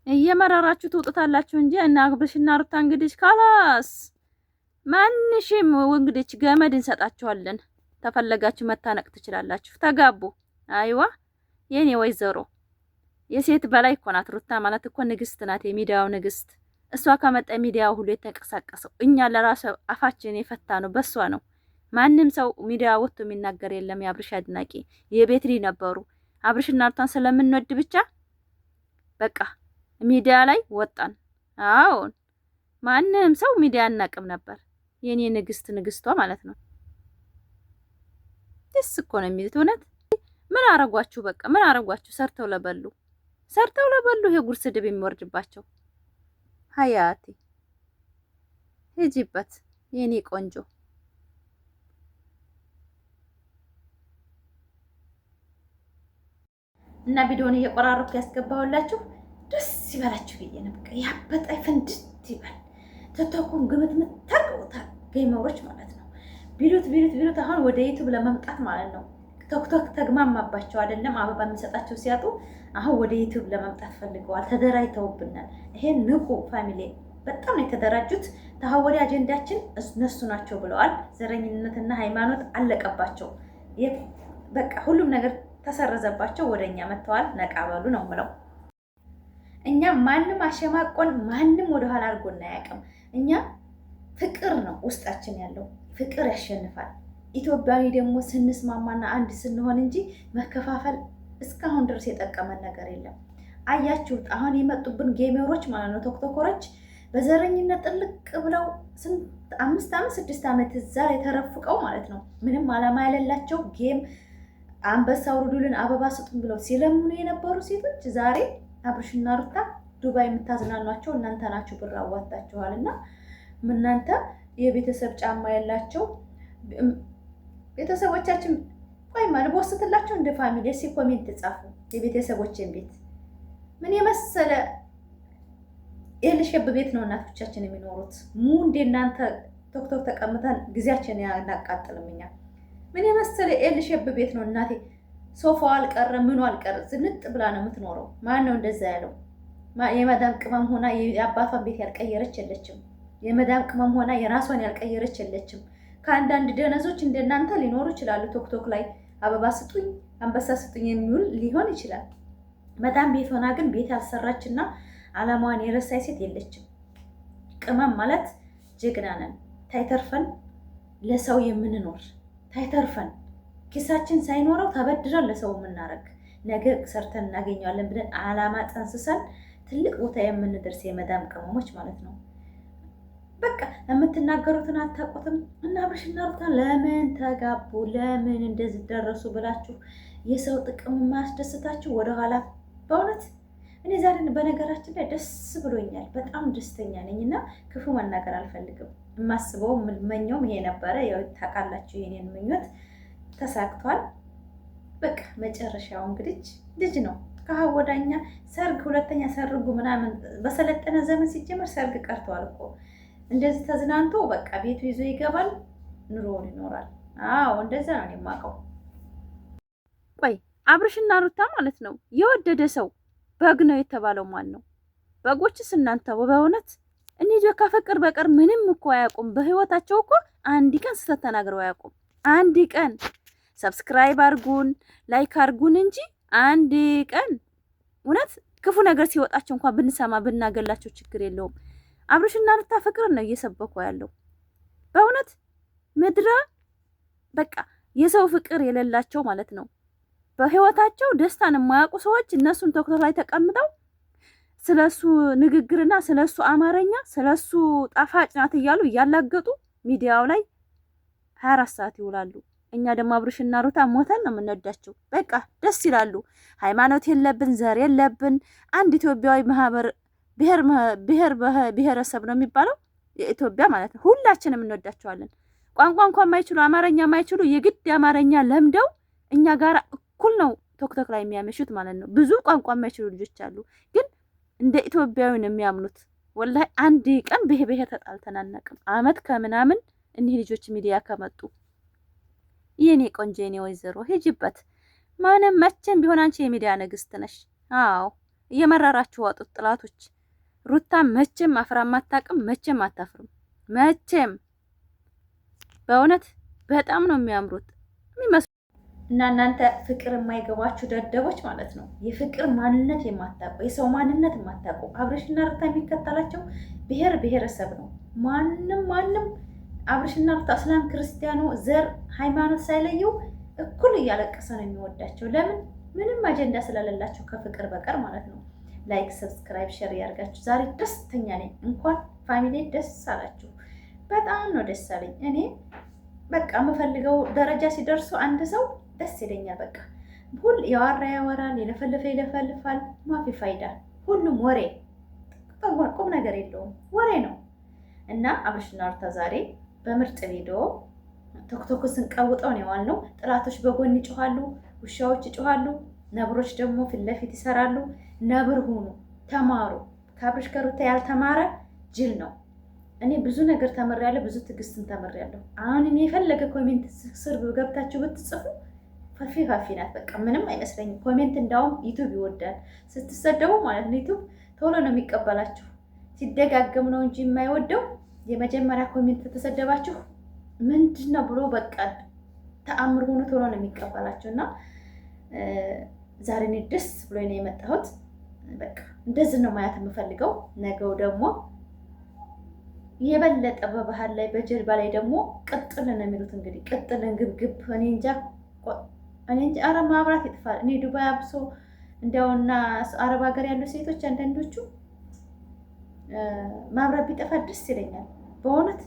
እየመረራችሁ ትውጡታላችሁ እንጂ እና አብርሽና ሩታ እንግዲህ ካላስ ማንሽም እንግዲህ ገመድ እንሰጣችኋለን። ተፈለጋችሁ መታነቅ ትችላላችሁ። ተጋቡ። አይዋ የኔ ወይዘሮ የሴት በላይ እኮ ናት ሩታ ማለት እኮ ንግስት ናት፣ የሚዲያው ንግስት። እሷ ከመጣ ሚዲያው ሁሉ የተንቀሳቀሰው። እኛ ለራሱ አፋችን የፈታ ነው በሷ ነው። ማንም ሰው ሚዲያ ወጥቶ የሚናገር የለም። የአብርሽ አድናቂ የቤት ልጅ ነበሩ። አብርሽና ሩታን ስለምንወድ ብቻ በቃ ሚዲያ ላይ ወጣን። አዎን ማንም ሰው ሚዲያ አናቅም ነበር። የኔ ንግስት ንግስቷ ማለት ነው። ደስ እኮ ነው የሚሉት እውነት። ምን አረጓችሁ? በቃ ምን አረጓችሁ? ሰርተው ለበሉ ይሄ ጉር ስድብ የሚወርድባቸው። ሀያቴ ሂጂበት የኔ ቆንጆ። እና ቪዲዮውን እየቆራረጥኩ ያስገባሁላችሁ ደስ ይበላችሁ ብዬ ነው። በቃ ያበጣይ ፈንድት ይበል። ተተኩን ግምት ምታርቁታል ጌመሮች ማለት ነው። ቢሉት አሁን ወደ ዩቲዩብ ለመምጣት ማለት ነው። ቶክቶክ ተግማማባቸው አይደለም አበባ የሚሰጣቸው ሲያጡ አሁን ወደ ዩቲዩብ ለመምጣት ፈልገዋል። ተደራጅተውብናል። ይሄን ንቁ ፋሚሊ በጣም ነው የተደራጁት። ተሐወዲ አጀንዳችን እነሱ ናቸው ብለዋል። ዘረኝነትና ሃይማኖት አለቀባቸው። በቃ ሁሉም ነገር ተሰረዘባቸው። ወደኛ መጥተዋል። ነቃበሉ ነው የምለው። እኛ ማንም አሸማቆን ማንም ወደኋላ አድርጎን አያውቅም። እኛ ፍቅር ነው ውስጣችን ያለው፣ ፍቅር ያሸንፋል። ኢትዮጵያዊ ደግሞ ስንስማማና አንድ ስንሆን እንጂ መከፋፈል እስካሁን ድረስ የጠቀመን ነገር የለም። አያችሁት? አሁን የመጡብን ጌመሮች ማለት ነው ቶክቶከሮች በዘረኝነት ጥልቅ ብለው 5 ዓመት 6 ዓመት እዛ ላይ ተረፍቀው ማለት ነው ምንም አላማ ያለላቸው ጌም አንበሳ ውርዱልን አበባ ስጡን ብለው ሲለምኑ የነበሩ ሴቶች ዛሬ አብርሽና ሩታ ዱባይ የምታዝናኗቸው እናንተ ናችሁ። ብር አዋጣችኋልና እናንተ የቤተሰብ ጫማ ያላቸው ቤተሰቦቻችን ቆይ ማለት ወስተላችሁ እንደ ፋሚሊ እሺ ኮሜንት ጻፉ። የቤተሰቦችን ቤት ምን የመሰለ የልሸብ ቤት ነው እናቶቻችን የሚኖሩት። እንደ እናንተ ቶክቶክ ተቀምጠን ጊዜያችን ያናቃጥልም። እኛ ምን የመሰለ የልሸብ ቤት ነው እናቴ። ሶፋው አልቀረ ምኑ አልቀረ ዝንጥ ብላ ነው የምትኖረው። ማን ነው እንደዛ ያለው? የመዳም ቅመም ሆና የአባቷን ቤት ያልቀየረች የለችም። የመዳም ቅመም ሆና የራሷን ያልቀየረች የለችም። ከአንዳንድ ደነዞች እንደናንተ ሊኖሩ ይችላሉ። ቶክቶክ ላይ አበባ ስጡኝ አንበሳ ስጡኝ የሚውል ሊሆን ይችላል። መዳም ቤት ሆና ግን ቤት ያልሰራችና አላማዋን የረሳይ ሴት የለችም። ቅመም ማለት ጀግና ነን። ታይተርፈን ለሰው የምንኖር ታይተርፈን ኪሳችን ሳይኖረው ተበድረን ለሰው የምናረግ ነገ ሰርተን እናገኘዋለን ብለን አላማ ጠንስሰን ትልቅ ቦታ የምንደርስ የመዳም ቅመሞች ማለት ነው። በቃ የምትናገሩትን አታውቁትም። እና አብርሽና ሩታ ለምን ተጋቡ ለምን እንደዚህ ደረሱ ብላችሁ የሰው ጥቅም ማያስደስታችሁ ወደኋላ። በእውነት እኔ ዛሬ በነገራችን ላይ ደስ ብሎኛል። በጣም ደስተኛ ነኝ እና ክፉ መናገር አልፈልግም። የማስበው የምመኘውም ይሄ ነበረ። ያው ታውቃላችሁ የኔን ምኞት ተሳክቷል። በቃ መጨረሻው እንግዲህ ልጅ ነው። ከሀወዳኛ ሰርግ ሁለተኛ ሰርጉ ምናምን በሰለጠነ ዘመን ሲጀመር ሰርግ ቀርተዋል እኮ። እንደዚህ ተዝናንቶ በቃ ቤቱ ይዞ ይገባል፣ ኑሮውን ይኖራል። አዎ እንደዛ ነው የማውቀው። ቆይ አብርሽና ሩታ ማለት ነው የወደደ ሰው በግ ነው የተባለው ማን ነው? በጎችስ እናንተ በእውነት እኒህ ከፍቅር በቀር ምንም እኮ አያውቁም። በህይወታቸው እኮ አንድ ቀን ስህተት ተናግረው አያውቁም። አንድ ቀን ሰብስክራይብ አርጉን ላይክ አርጉን እንጂ አንድ ቀን እውነት ክፉ ነገር ሲወጣቸው እንኳን ብንሰማ ብናገላቸው ችግር የለውም። አብርሽና ሩታ ፍቅር ነው እየሰበኩ ያለው በእውነት ምድረ በቃ የሰው ፍቅር የሌላቸው ማለት ነው። በህይወታቸው ደስታን የማያውቁ ሰዎች እነሱን ቶክቶክ ላይ ተቀምጠው ስለሱ ንግግርና ስለሱ አማርኛ ስለሱ ጣፋጭ ናት እያሉ እያላገጡ ሚዲያው ላይ 24 ሰዓት ይውላሉ። እኛ ደግሞ አብርሽና ሩታ ሞተን ነው የምንወዳቸው። በቃ ደስ ይላሉ። ሃይማኖት የለብን ዘር የለብን። አንድ ኢትዮጵያዊ ማህበር ብሔረሰብ ነው የሚባለው የኢትዮጵያ ማለት ነው። ሁላችንም እንወዳቸዋለን። ቋንቋ እንኳን የማይችሉ አማርኛ የማይችሉ የግድ አማርኛ ለምደው እኛ ጋር እኩል ነው ቶክቶክ ላይ የሚያመሹት ማለት ነው። ብዙ ቋንቋ የማይችሉ ልጆች አሉ፣ ግን እንደ ኢትዮጵያዊ ነው የሚያምኑት። ወላሂ አንድ ቀን ብሔር ተጣልተን አናውቅም። አመት ከምናምን እኒህ ልጆች ሚዲያ ከመጡ የኔ ቆንጆ የኔ ወይዘሮ ሂጂበት። ማንም መቼም ቢሆን አንቺ የሚዲያ ንግስት ነሽ። አዎ እየመረራችሁ ዋጡት ጥላቶች። ሩታ መቼም አፍራ ማታቅም፣ መቼም አታፍርም። መቼም በእውነት በጣም ነው የሚያምሩት የሚመስሉ እና እናንተ ፍቅር የማይገባችሁ ደደቦች ማለት ነው። የፍቅር ማንነት የማታውቁ የሰው ማንነት የማታውቁ አብርሽና ሩታ የሚከተላቸው ብሔር ብሔረሰብ ነው። ማንም አብርሽና ሩታ እስላም፣ ክርስቲያኑ፣ ዘር፣ ሃይማኖት ሳይለየው እኩል እያለቀሰ ነው የሚወዳቸው። ለምን? ምንም አጀንዳ ስለሌላቸው ከፍቅር በቀር ማለት ነው። ላይክ፣ ሰብስክራይብ፣ ሼር ያርጋችሁ። ዛሬ ደስተኛ ነኝ። እንኳን ፋሚሊ ደስ አላችሁ። በጣም ነው ደስ አለኝ። እኔ በቃ የምፈልገው ደረጃ ሲደርሱ አንድ ሰው ደስ ይለኛል። በቃ ሁሉ ያወራ ያወራል፣ የለፈለፈ ይለፈልፋል። ማፊ ፋይዳ፣ ሁሉም ወሬ፣ ቁም ነገር የለውም፣ ወሬ ነው። እና አብርሽና ሩታ ዛሬ በምርጥ ቪዲዮ ቶክቶክ ስንቀውጠው ነው የዋልነው። ጥላቶች በጎን ይጮሃሉ፣ ውሻዎች ይጮሃሉ፣ ነብሮች ደግሞ ፊት ለፊት ይሰራሉ። ነብር ሁኑ፣ ተማሩ። ከአብርሽ ከሩታ ያልተማረ ጅል ነው። እኔ ብዙ ነገር ተምሬያለሁ፣ ብዙ ትዕግስትን ተምሬያለሁ። አሁን እኔ የፈለገ ኮሜንት ስር ገብታችሁ ብትጽፉ ፋፊ ናት። በቃ ምንም አይመስለኝም። ኮሜንት እንዳውም ዩቱብ ይወዳል ስትሰደቡ ማለት ነው። ዩቱብ ቶሎ ነው የሚቀበላችሁ። ሲደጋገም ነው እንጂ የማይወደው የመጀመሪያ ኮሜንት ተሰደባችሁ ምንድን ነው ብሎ በቃ ተአምር ሆኖ ቶሎ ነው የሚቀበላችሁ። እና ዛሬ እኔ ደስ ብሎ ነው የመጣሁት። በቃ እንደዚህ ነው ማየት የምፈልገው። ነገው ደግሞ የበለጠ በባህል ላይ በጀልባ ላይ ደግሞ ቅጥል ነው የሚሉት። እንግዲህ ቅጥልን ግብግብ እኔ እንጃ። አረ ማብራት ይጥፋል። እኔ ዱባይ አብሶ እንዲያውና አረብ ሀገር ያሉ ሴቶች አንዳንዶቹ ማብራት ቢጠፋ ደስ ይለኛል በእውነት።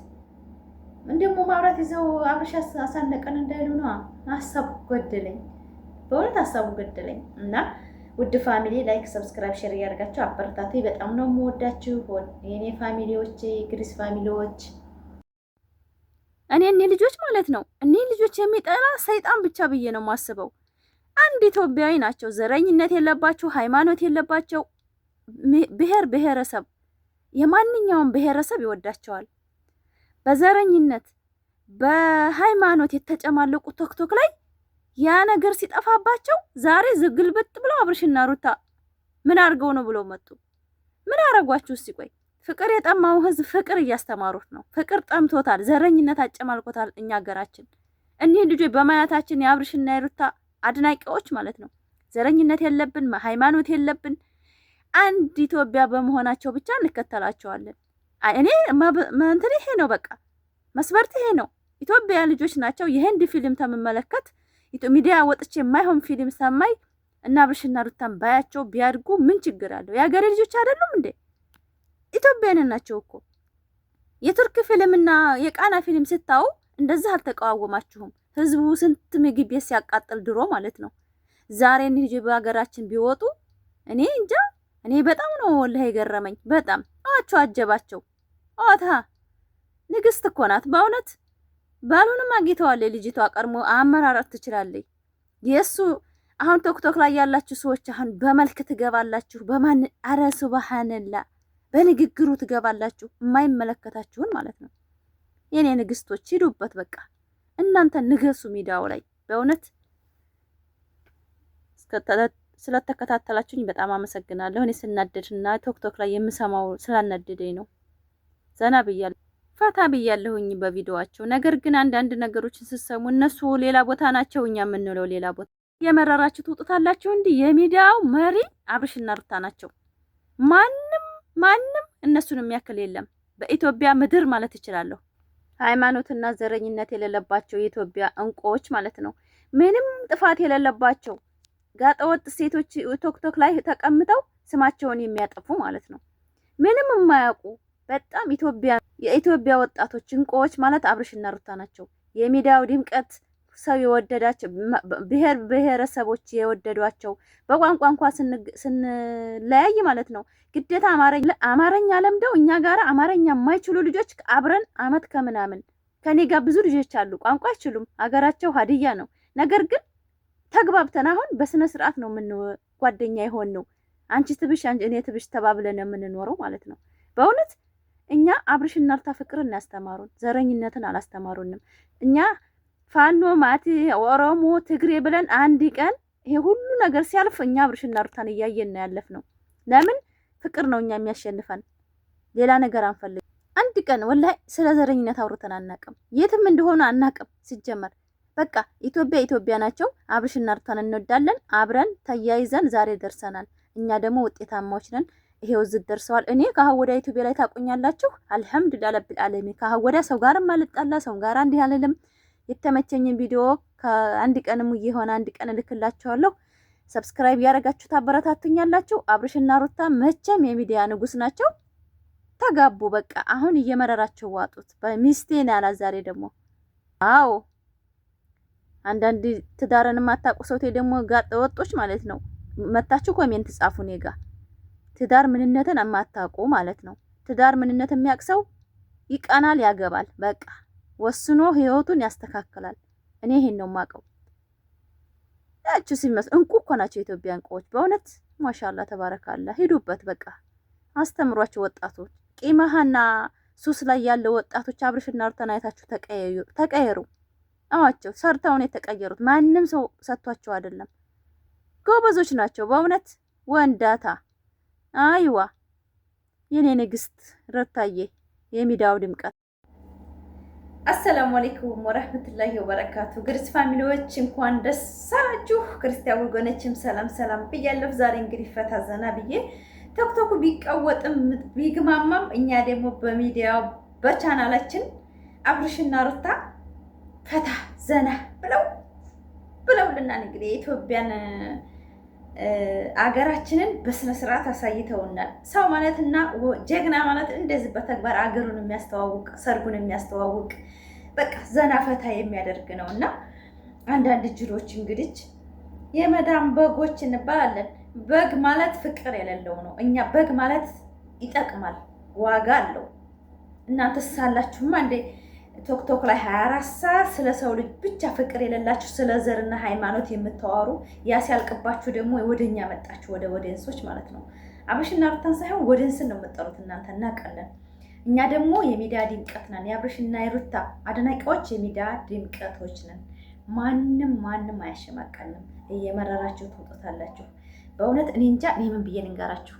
እንደሞ ማብራት ይዘው አብርሽ አሳነቀን እንዳይሉ ነው። ሀሳቡ ገደለኝ በእውነት ሀሳቡ ገደለኝ። እና ውድ ፋሚሊ ላይክ፣ ሰብስክራይብ፣ ሼር እያደርጋችሁ አበረታቱ። በጣም ነው የምወዳችሁ የኔ ፋሚሊዎች፣ ግሪስ ፋሚሊዎች። እኔ ልጆች ማለት ነው እኔ ልጆች የሚጠላ ሰይጣን ብቻ ብዬ ነው የማስበው። አንድ ኢትዮጵያዊ ናቸው። ዘረኝነት የለባቸው፣ ሃይማኖት የለባቸው። ብሔር ብሔረሰብ የማንኛውም ብሔረሰብ ይወዳቸዋል። በዘረኝነት በሃይማኖት የተጨማለቁ ቶክቶክ ላይ ያ ነገር ሲጠፋባቸው ዛሬ ዝግልብጥ ብለው አብርሽና ሩታ ምን አድርገው ነው ብለው መጡ? ምን አረጓችሁ? እስቲ ቆይ ፍቅር የጠማው ህዝብ ፍቅር እያስተማሩት ነው። ፍቅር ጠምቶታል። ዘረኝነት አጨማልቆታል እኛ ሀገራችን። እኒህ ልጆች በማያታችን የአብርሽና የሩታ አድናቂዎች ማለት ነው። ዘረኝነት የለብን፣ ሃይማኖት የለብን። አንድ ኢትዮጵያ በመሆናቸው ብቻ እንከተላቸዋለን። እኔ እንትን ይሄ ነው በቃ መስፈርት ይሄ ነው። ኢትዮጵያ ልጆች ናቸው። የህንድ ፊልም ተመመለከት ሚዲያ ወጥቼ የማይሆን ፊልም ሰማይ እና አብርሽና ሩታን ባያቸው ቢያድጉ ምን ችግር አለው? የሀገሬ ልጆች አይደሉም እንዴ? ኢትዮጵያን ናቸው እኮ። የቱርክ ፊልምና የቃና ፊልም ስታዩ እንደዚህ አልተቃወማችሁም? ህዝቡ ስንት ምግብ ቤት ሲያቃጥል ድሮ ማለት ነው። ዛሬ ልጅ በሀገራችን ቢወጡ እኔ እንጃ። እኔ በጣም ነው ወላሂ የገረመኝ። በጣም አጀባቸው። ኦታ ንግስት እኮ ናት በእውነት። ባሉንም አግኝተዋለች ልጅቷ። ቀድሞ አመራራት ትችላለች። የሱ አሁን ቶክቶክ ላይ ያላችሁ ሰዎች አሁን በመልክ ትገባላችሁ፣ በማን አረ ሱብሃንላ በንግግሩ ትገባላችሁ፣ የማይመለከታችሁን ማለት ነው። የኔ ንግስቶች ሂዱበት በቃ እናንተ ንገሱ ሚዲያው ላይ በእውነት። ስለተከታተላችሁኝ በጣም አመሰግናለሁ። እኔ ስናደድና ቶክቶክ ላይ የምሰማው ስላናደደኝ ነው። ዘና ብያለሁ፣ ፈታ ብያለሁኝ በቪዲዮዋቸው። ነገር ግን አንዳንድ ነገሮችን ስትሰሙ እነሱ ሌላ ቦታ ናቸው፣ እኛ የምንለው ሌላ ቦታ። የመረራችሁ ትውጡታላችሁ። እንዲህ የሚዲያው መሪ አብርሽና ሩታ ናቸው። ማንም እነሱን የሚያክል የለም በኢትዮጵያ ምድር ማለት እችላለሁ። ሃይማኖትና ዘረኝነት የሌለባቸው የኢትዮጵያ እንቁዎች ማለት ነው። ምንም ጥፋት የሌለባቸው ጋጠወጥ ሴቶች ቶክቶክ ላይ ተቀምጠው ስማቸውን የሚያጠፉ ማለት ነው። ምንም የማያውቁ በጣም የኢትዮጵያ ወጣቶች እንቁዎች ማለት አብርሽና ሩታ ናቸው። የሚዲያው ድምቀት፣ ሰው የወደዳቸው፣ ብሔር ብሔረሰቦች የወደዷቸው። በቋንቋ እንኳን ስንለያይ ማለት ነው ግዴታ አማርኛ ለምደው እኛ ጋር አማርኛ የማይችሉ ልጆች አብረን አመት ከምናምን ከኔ ጋር ብዙ ልጆች አሉ። ቋንቋ አይችሉም፣ ሀገራቸው ሀዲያ ነው። ነገር ግን ተግባብተን አሁን በስነ ስርዓት ነው ጓደኛ የሆን ነው። አንቺ ትብሽ እኔ ትብሽ ተባብለን የምንኖረው ማለት ነው። በእውነት እኛ አብርሽና ሩታ ፍቅርን ያስተማሩን፣ ዘረኝነትን አላስተማሩንም። እኛ ፋኖ ማቲ ኦሮሞ ትግሬ ብለን አንድ ቀን ይሄ ሁሉ ነገር ሲያልፍ እኛ አብርሽና ሩታን እያየን ነው ያለፍነው። ለምን ፍቅር ነው እኛ የሚያሸንፈን፣ ሌላ ነገር አንፈልግ። አንድ ቀን ወላሂ ስለ ዘረኝነት አውርተን አናቅም፣ የትም እንደሆነ አናቅም። ሲጀመር በቃ ኢትዮጵያ ናቸው። አብርሽና ሩታን እንወዳለን። አብረን ተያይዘን ዛሬ ደርሰናል። እኛ ደግሞ ውጤታማዎች ነን። ይሄው እዚህ ደርሰዋል። እኔ ከሀወዳ ኢትዮጵያ ላይ ታቁኛላችሁ። አልሐምዱሊላህ ረብል ዓለሚን። ከሀወዳ ሰው ጋርም አልጣላ፣ ሰው ጋር እንዲህ አልልም። የተመቸኝን ቪዲዮ ከአንድ ቀንም የሆነ አንድ ቀን እልክላችኋለሁ። ሰብስክራይብ ያደረጋችሁ ታበረታቱኛላችሁ። አብርሽና ሩታ መቼም የሚዲያ ንጉስ ናቸው። ተጋቡ በቃ አሁን እየመረራቸው ዋጡት። በሚስቴን ያላ ዛሬ ደግሞ አዎ አንዳንድ ትዳርን የማታውቁ ሰው ደግሞ ጋጠ ወጦች ማለት ነው። መታችሁ ኮሜንት ጻፉ። እኔ ጋ ትዳር ምንነትን የማታውቁ ማለት ነው። ትዳር ምንነት የሚያውቅ ሰው ይቀናል፣ ያገባል። በቃ ወስኖ ህይወቱን ያስተካክላል። እኔ ይሄን ነው የማውቀው። ያቺ ሲመስ እንቁ እኮ ናቸው የኢትዮጵያ እንቁዎች በእውነት ማሻአላ ተባረካላ። ሂዱበት በቃ አስተምሯቸው ወጣቶች። ቂመሃና ሱስ ላይ ያለው ወጣቶች አብርሽና ሩታን አይታችሁ ተቀየሩ። አዋቸው ሰርተውን የተቀየሩት ማንም ሰው ሰጥቷቸው አይደለም። ጎበዞች ናቸው በእውነት ወንዳታ። አይዋ የኔ ንግስት ሩታዬ የሚዲያው ድምቀት። አሰላሙ አለይኩም ወራህመቱላሂ ወበረካቱ። ግርስ ፋሚሊዎች እንኳን ደስ አላችሁ። ክርስቲያን ወገኖችም ሰላም ሰላም ብያለሁ። ዛሬ እንግዲህ ፈታ ዘና ብዬ ቶክቶክ ቢቀወጥም ቢግማማም እኛ ደግሞ በሚዲያው በቻናላችን አብርሽና ሩታ ፈታ ዘና ብለውልናል። እንግዲህ የኢትዮጵያን አገራችንን በስነ ስርዓት አሳይተውናል። ሰው ማለትና ጀግና ማለት እንደዚህ በተግባር አገሩን የሚያስተዋውቅ ሰርጉን የሚያስተዋውቅ በቃ ዘና ፈታ የሚያደርግ ነው እና አንዳንድ ጅሎች እንግዲህ የመዳም በጎች እንባላለን። በግ ማለት ፍቅር የሌለው ነው። እኛ በግ ማለት ይጠቅማል፣ ዋጋ አለው። እናንተ ሳላችሁማ እንደ ቶክቶክ ላይ 24 ሰዓት ስለ ሰው ልጅ ብቻ ፍቅር የሌላችሁ ስለ ዘርና ሃይማኖት የምታወሩ ያ ሲያልቅባችሁ ደግሞ ወደኛ መጣችሁ፣ ወደ ወደንሶች ማለት ነው። አብርሽና ሩታን ሳይሆን ወደንስን ነው የምትጠሩት እናንተ፣ እናውቃለን። እኛ ደግሞ የሚዲያ ድምቀት ነን። የአብርሽና የሩታ አድናቂዎች የሚዲያ ድምቀቶች ነን። ማንም አያሸማቀንም። እየመረራችሁ ትወጡታላችሁ። በእውነት እኔ እንጃ እኔ ምን ብዬ ልንገራችሁ።